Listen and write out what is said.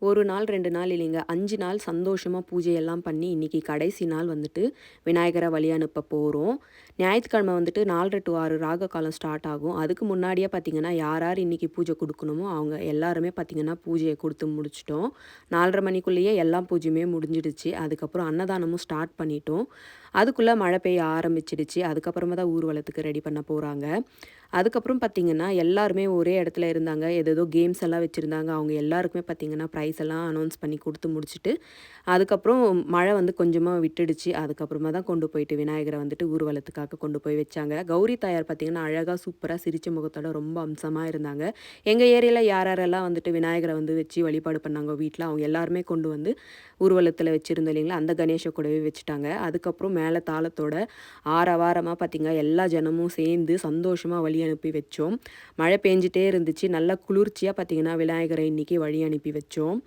1 நாள் 2 நாள் இல்லைங்க. 5 நாள் சந்தோஷமா பூஜையெல்லாம் பண்ணி, இன்னைக்கு கடைசி நாள் வந்துட்டு விநாயகர வழி அனுப்ப போறோம். ஞாயித்துக்கிழமை வந்துட்டு 4:30 டூ 6 ராகு காலம் ஸ்டார்ட் ஆகும். அதுக்கு முன்னாடியே பார்த்தீங்கன்னா, யார் யார் இன்னைக்கு பூஜை குடுக்கணுமோ, அவங்க எல்லாருமே பார்த்தீங்கன்னா, பூஜைய குடுத்து முடிச்சுட்டோம். 4:30 மணிக்குள்ளேயே எல்லா பூஜையுமே முடிஞ்சிடுச்சு. அதுக்கப்புறம் அன்னதானமும் ஸ்டார்ட் பண்ணிட்டோம். அதுக்குள்ள மழை பெய்ய ஆரம்பிச்சிடுச்சு. அதுக்கப்புறமா தான் ஊர்வலத்துக்கு ரெடி பண்ண போறாங்க. அதுக்கப்புறம் பார்த்தீங்கன்னா, எல்லாருமே ஒரே இடத்துல இருந்தாங்க. ஏதேதோ கேம்ஸ் எல்லாம் வச்சிருந்தாங்க. அவங்க எல்லாருக்குமே பார்த்தீங்கன்னா, ப்ரைஸ் எல்லாம் அனௌன்ஸ் பண்ணி குடுத்து முடிச்சுட்டு, அதுக்கப்புறம் மழை வந்து கொஞ்சமா விட்டுடுச்சு. அதுக்கப்புறமா தான் கொண்டு போயிட்டு விநாயகர வந்துட்டு ஊர்வலத்துக்காக கொண்டு போய் வச்சாங்க. கௌரி தாயார் பார்த்தீங்கன்னா, அழகா சூப்பரா சிரிச்ச முகத்தோட ரொம்ப அம்சமா இருந்தாங்க. எங்க ஏரியால யார் யாரெல்லாம் வந்துட்டு விநாயகர வந்து வச்சு வழிபாடு பண்ணாங்க வீட்ல, அவங்க எல்லாருமே கொண்டு வந்து ஊர்வலத்தில வச்சிருந்தோம் இல்லைங்களா, அந்த கணேஷ கூடவே வச்சுட்டாங்க. அதுக்கப்புறம் மேல தாளத்தோட ஆரவாரமா பார்த்தீங்க எல்லா ஜனமும் சேர்ந்து சந்தோஷமா வழி அனுப்பி வச்சோம். மழை பெஞ்சுட்டே இருந்துச்சு. நல்லா குளிர்ச்சியா பார்த்தீங்கன்னா, விநாயகர இன்னைக்கு வழி அனுப்பி வச்சோம்.